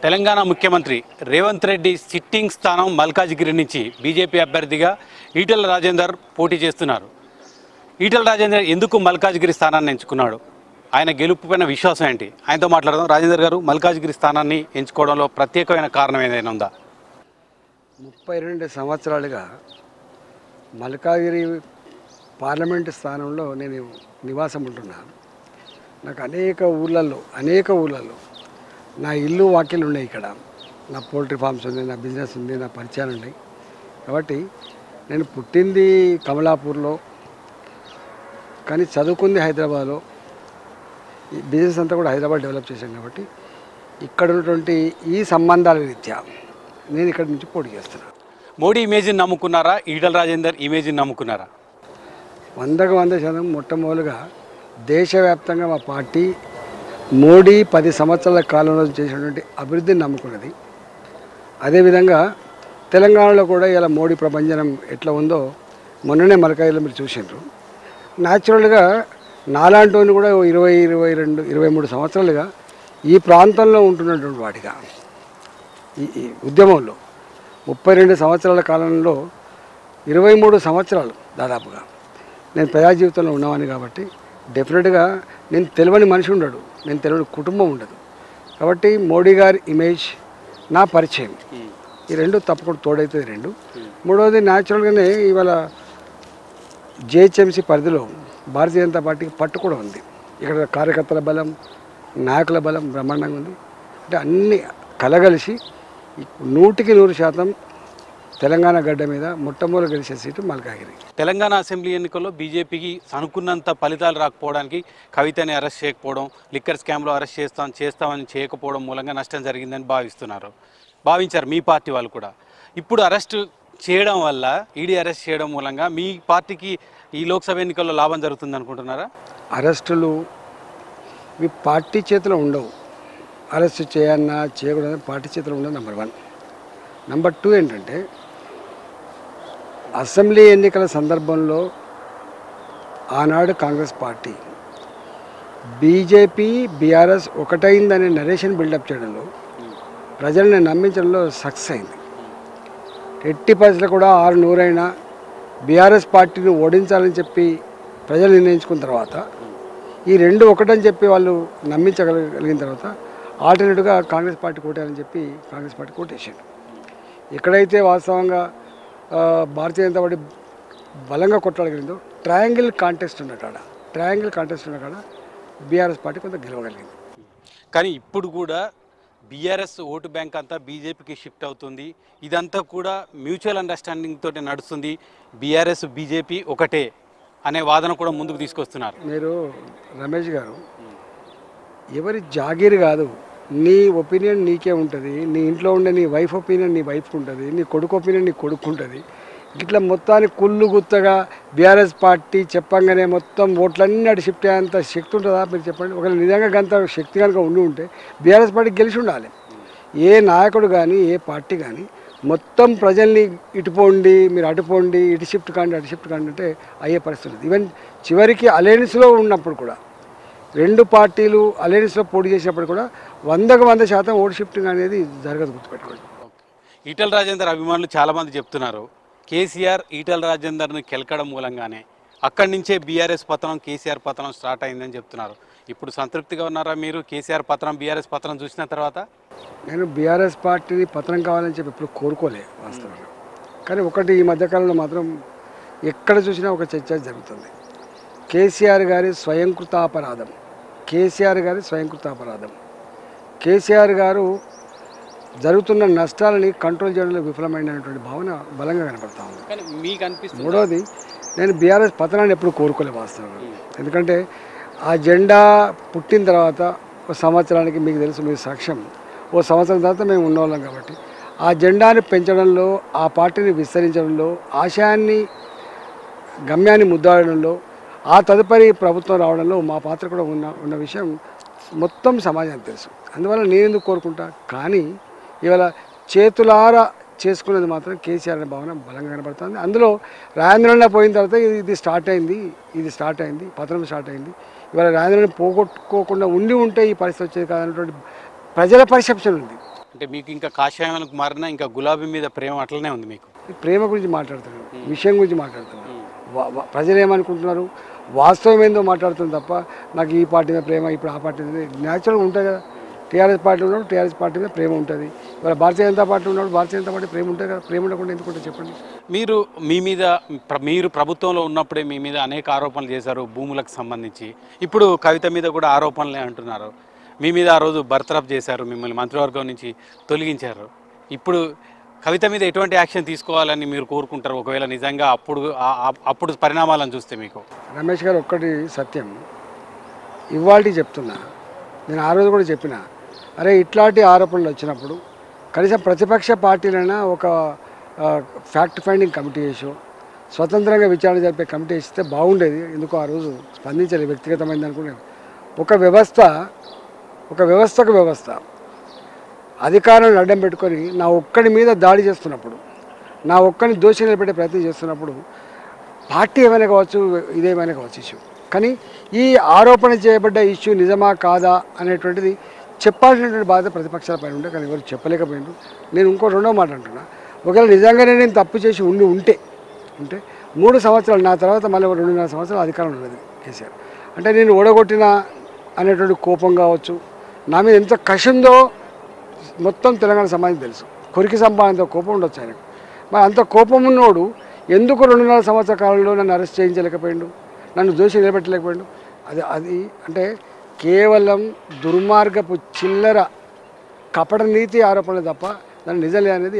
తెలంగాణ ముఖ్యమంత్రి రేవంత్ రెడ్డి సిట్టింగ్ స్థానం మల్కాజిగిరి నుంచి బీజేపీ అభ్యర్థిగా ఈటెల రాజేందర్ పోటీ చేస్తున్నారు. ఈటెల రాజేందర్ ఎందుకు మల్కాజిగిరి స్థానాన్ని ఎంచుకున్నాడు, ఆయన గెలుపుపైన విశ్వాసం ఏంటి, ఆయనతో మాట్లాడదాం. రాజేందర్ గారు, మల్కాజిగిరి స్థానాన్ని ఎంచుకోవడంలో ప్రత్యేకమైన కారణం ఏదైనా ఉందా? 32 సంవత్సరాలుగా మల్కాజిగిరి పార్లమెంటు స్థానంలో నేను నివాసం ఉంటున్నాను. నాకు అనేక ఊళ్ళల్లో నా ఇల్లు వాకిలు ఉన్నాయి. ఇక్కడ నా పోల్ట్రీ ఫార్మ్స్ ఉంది, నా బిజినెస్ ఉంది, నా పరిచయాలు ఉన్నాయి. కాబట్టి నేను పుట్టింది కమలాపూర్లో, కానీ చదువుకుంది హైదరాబాద్లో. ఈ బిజినెస్ అంతా కూడా హైదరాబాద్ డెవలప్ చేశాను. కాబట్టి ఇక్కడ ఉన్నటువంటి ఈ సంబంధాల రీత్యా నేను ఇక్కడి నుంచి పోటీ చేస్తున్నాను. మోడీ ఇమేజ్ని నమ్ముకున్నారా, ఈటెల రాజేందర్ ఇమేజ్ని నమ్ముకున్నారా? 100% మొట్టమొదలుగా దేశవ్యాప్తంగా మా పార్టీ మోడీ 10 సంవత్సరాల కాలంలో చేసినటువంటి అభివృద్ధిని నమ్ముకున్నది. అదేవిధంగా తెలంగాణలో కూడా ఇలా మోడీ ప్రభంజనం ఎట్లా ఉందో మొన్ననే మల్కాజిగిరిలో మీరు చూసిండ్రు. న్యాచురల్గా నాలాంటి కూడా 20, 22, 23 సంవత్సరాలుగా ఈ ప్రాంతంలో ఉంటున్నటువంటి వాటిగా ఈ ఉద్యమంలో 32 సంవత్సరాల కాలంలో 23 సంవత్సరాలు దాదాపుగా నేను ప్రజా జీవితంలో ఉన్నవాడిని. కాబట్టి డెఫినెట్గా నేను తెలియని మనిషి ఉండడు, నేను తెలియని కుటుంబం ఉండదు. కాబట్టి మోడీ గారి ఇమేజ్, నా పరిచయం, ఈ రెండు తప్పకుండా తోడవుతుంది. రెండు మూడవది న్యాచురల్గానే ఇవాళ జిహెచ్ఎంసీ పరిధిలో భారతీయ జనతా పార్టీకి పట్టు కూడా ఉంది. ఇక్కడ కార్యకర్తల బలం, నాయకుల బలం బ్రహ్మాండంగా ఉంది. అంటే అన్నీ కలగలిసి 100% తెలంగాణ గడ్డ మీద మొట్టమొదటి గెలిచే సీటు మల్కాజిగిరి. తెలంగాణ అసెంబ్లీ ఎన్నికల్లో బీజేపీకి అనుకున్నంత ఫలితాలు రాకపోవడానికి, కవితని అరెస్ట్ చేయకపోవడం, లిక్కర్ స్కామ్లో అరెస్ట్ చేస్తామని చేయకపోవడం మూలంగా నష్టం జరిగిందని భావించారు మీ పార్టీ వాళ్ళు కూడా. ఇప్పుడు అరెస్ట్ చేయడం వల్ల, ఈడీ అరెస్ట్ చేయడం మూలంగా మీ పార్టీకి ఈ లోక్సభ ఎన్నికల్లో లాభం జరుగుతుంది అనుకుంటున్నారా? అరెస్టులు మీ పార్టీ చేతిలో ఉండవు. అరెస్ట్ చేయన్నా చేయకూడదని పార్టీ చేతిలో ఉండదు. నెంబర్ 1. నెంబర్ 2 ఏంటంటే, అసెంబ్లీ ఎన్నికల సందర్భంలో ఆనాడు కాంగ్రెస్ పార్టీ బీజేపీ బీఆర్ఎస్ ఒకటైందనే నరేషన్ బిల్డప్ చేయడంలో, ప్రజల్ని నమ్మించడంలో సక్సెస్ అయింది. ఎట్టి పరిస్థితులు కూడా 600 బీఆర్ఎస్ పార్టీని ఓడించాలని చెప్పి ప్రజలు నిర్ణయించుకున్న తర్వాత, ఈ రెండు ఒకటని చెప్పి వాళ్ళు నమ్మించగలిగిన తర్వాత ఆల్టర్నేటివ్గా కాంగ్రెస్ పార్టీ కోటేయాలని చెప్పి కాంగ్రెస్ పార్టీ కోటేసాడు. ఎక్కడైతే వాస్తవంగా భారతీయ జనతా పార్టీ బలంగా కొట్టగలిగిందో, ట్రయాంగిల్ కాంటెస్ట్ ఉన్న కాడ బీఆర్ఎస్ పార్టీ కొంత గెలవగలిగింది. కానీ ఇప్పుడు కూడా బీఆర్ఎస్ ఓటు బ్యాంక్ అంతా బీజేపీకి షిఫ్ట్ అవుతుంది. ఇదంతా కూడా మ్యూచువల్ అండర్స్టాండింగ్ తోటి నడుస్తుంది. బీఆర్ఎస్ బీజేపీ ఒకటే అనే వాదన కూడా ముందుకు తీసుకొస్తున్నారు. మీరు రమేష్ గారు, ఎవరి జాగీర్ కాదు, నీ ఒపీనియన్ నీకే ఉంటుంది. నీ ఇంట్లో ఉండే నీ వైఫ్ ఒపీనియన్ నీ వైఫ్కి ఉంటుంది, నీ కొడుకు ఒపీనియన్ నీ కొడుకు ఉంటుంది. ఇట్లా మొత్తాన్ని కుళ్ళు గుత్తగా బీఆర్ఎస్ పార్టీ చెప్పంగానే మొత్తం ఓట్లన్నీ అటు షిఫ్ట్ అయ్యేంత శక్తి ఉంటుందా మీరు చెప్పండి? ఒకవేళ నిజంగా గంత శక్తి కనుక ఉంటే బీఆర్ఎస్ పార్టీ గెలిచి ఉండాలి. ఏ నాయకుడు కానీ, ఏ పార్టీ కానీ మొత్తం ప్రజల్ని ఇటుపోండి, మీరు అటుపోండి, ఇటు షిఫ్ట్ కాండి, అటు షిఫ్ట్ కాండి అంటే అయ్యే పరిస్థితి. ఈవెన్ చివరికి అలయన్స్లో ఉన్నప్పుడు కూడా, 2 పార్టీలు అలయన్స్లో పోటీ చేసినప్పుడు కూడా 100% ఓటు షిఫ్టింగ్ అనేది జరగదు, గుర్తుపెట్టుకోండి. ఈటెల రాజేందర్ అభిమానులు చాలామంది చెప్తున్నారు, కేసీఆర్ ఈటెల రాజేందర్ని కెలకడం మూలంగానే అక్కడి నుంచే బీఆర్ఎస్ పతనం, కేసీఆర్ పతనం స్టార్ట్ అయిందని చెప్తున్నారు. ఇప్పుడు సంతృప్తిగా ఉన్నారా మీరు కేసీఆర్ పతనం, బీఆర్ఎస్ పతనం చూసిన తర్వాత? నేను బీఆర్ఎస్ పార్టీని పతనం కావాలని చెప్పి ఎప్పుడు కోరుకోలే వాస్తవంగా. కానీ ఒకటి, ఈ మధ్యకాలంలో మాత్రం ఎక్కడ చూసినా ఒక చర్చ జరుగుతుంది. కేసీఆర్ గారి స్వయంకృత అపరాధం. కేసీఆర్ గారు జరుగుతున్న నష్టాలని కంట్రోల్ చేయడంలో విఫలమైనటువంటి భావన బలంగా కనపడతా ఉంది. కానీ మీకు అనిపిస్తుంది? మూడవది, నేను బీఆర్ఎస్ పతనాన్ని ఎప్పుడు కోరుకోలే వాస్తవంగా. ఎందుకంటే ఆ జెండా పుట్టిన తర్వాత ఒక సంవత్సరానికి, మీకు తెలుసు, మీ సాక్ష్యం, ఓ సంవత్సరం తర్వాత మేము ఉన్నవాళ్ళం. కాబట్టి ఆ జెండాని పెంచడంలో, ఆ పార్టీని విస్తరించడంలో, ఆశయాన్ని, గమ్యాన్ని ముద్దాడడంలో, ఆ తదుపరి ప్రభుత్వం రావడంలో మా పాత్ర కూడా ఉన్న విషయం మొత్తం సమాజానికి తెలుసు. అందువల్ల నేను ఎందుకు కోరుకుంటా. కానీ ఇవాళ చేతులారా చేసుకునేది మాత్రం కేసీఆర్ అనే భావన బలంగా కనబడుతుంది. అందులో రాజేంద్రన్న పోయిన తర్వాత ఇది స్టార్ట్ అయింది, పతనం స్టార్ట్ అయింది. ఇవాళ రాజేంద్రని పోగొట్టుకోకుండా ఉంటే ఈ పరిస్థితి వచ్చేది కాదన్నటువంటి ప్రజల పర్సెప్షన్ ఉంది. అంటే మీకు ఇంకా కాషాయానికి మారినా ఇంకా గులాబీ మీద ప్రేమ అట్లనే ఉంది మీకు. ప్రేమ గురించి మాట్లాడుతున్నాను, విషయం గురించి మాట్లాడుతున్నాను. ప్రజలు ఏమనుకుంటున్నారు, వాస్తవం ఏందో మాట్లాడుతుంది తప్ప నాకు ఈ పార్టీ మీద ప్రేమ, ఇప్పుడు ఆ పార్టీ మీద న్యాచురల్గా ఉంటుంది కదా. టీఆర్ఎస్ పార్టీ ఉన్నప్పుడు టీఆర్ఎస్ పార్టీ మీద ప్రేమ ఉంటుంది, ఇవాళ భారతీయ జనతా పార్టీ ఉన్నప్పుడు భారతీయ జనతా పార్టీ ప్రేమ ఉంటుంది కదా. ప్రేమ ఉండకుండా ఎందుకుంటే చెప్పండి. మీరు ప్రభుత్వంలో ఉన్నప్పుడే మీ మీద అనేక ఆరోపణలు చేశారు భూములకు సంబంధించి. ఇప్పుడు కవిత మీద కూడా ఆరోపణలే అంటున్నారు. మీ మీద ఆ రోజు బర్తరఫ్ చేశారు, మిమ్మల్ని మంత్రివర్గం నుంచి తొలగించారు. ఇప్పుడు కవిత మీద ఎటువంటి యాక్షన్ తీసుకోవాలని మీరు కోరుకుంటారు ఒకవేళ నిజంగా అప్పుడు పరిణామాలను చూస్తే? మీకు రమేష్ గారు ఒక్కటి సత్యం, ఇవాళ చెప్తున్నా, నేను ఆ రోజు కూడా చెప్పిన, అరే ఇట్లాంటి ఆరోపణలు వచ్చినప్పుడు కనీసం ప్రతిపక్ష పార్టీలైనా ఒక ఫ్యాక్ట్ ఫైండింగ్ కమిటీ వేసో స్వతంత్రంగా విచారణ జరిపే కమిటీ వేస్తే బాగుండేది. ఎందుకో ఆ రోజు స్పందించాలి, వ్యక్తిగతమైంది అనుకున్నాను. ఒక వ్యవస్థకు వ్యవస్థ అధికారాన్ని అడ్డం పెట్టుకొని నా ఒక్కడి మీద దాడి చేస్తున్నప్పుడు, నా ఒక్కడిని దోషి నిలబెట్టే ప్రయత్నం చేస్తున్నప్పుడు పార్టీ ఏమైనా కావచ్చు, ఇదేమైనా కావచ్చు ఇష్యూ, కానీ ఈ ఆరోపణ చేయబడ్డ ఇష్యూ నిజమా కాదా అనేటువంటిది చెప్పాల్సినటువంటి బాధ్యత ప్రతిపక్షాల పైన ఉండే, కానీ ఎవరు చెప్పలేకపోయింది. నేను ఇంకో రెండో మాట అంటున్నా, ఒకవేళ నిజంగానే నేను తప్పు చేసి ఉంటే 3 సంవత్సరాలు నా తర్వాత మళ్ళీ 2.5 సంవత్సరాలు అధికారం ఉన్నది కేసీఆర్. అంటే నేను ఓడగొట్టిన అనేటువంటి కోపం కావచ్చు, నా మీద ఎంత కషందో మొత్తం తెలంగాణ సమాజం తెలుసు. కొరికి సంపాదనంత కోపం ఉండొచ్చు ఆయనకు. మరి అంత కోపం ఉన్నోడు ఎందుకు 2.5 సంవత్సరాల కాలంలో నన్ను అరెస్ట్ చేయించలేకపోయిండు, నన్ను దోషి నిలబెట్టలేకపోయిండు? అది అంటే కేవలం దుర్మార్గపు చిల్లర కపట నీతి ఆరోపణలు తప్ప దాన్ని నిజలే అనేది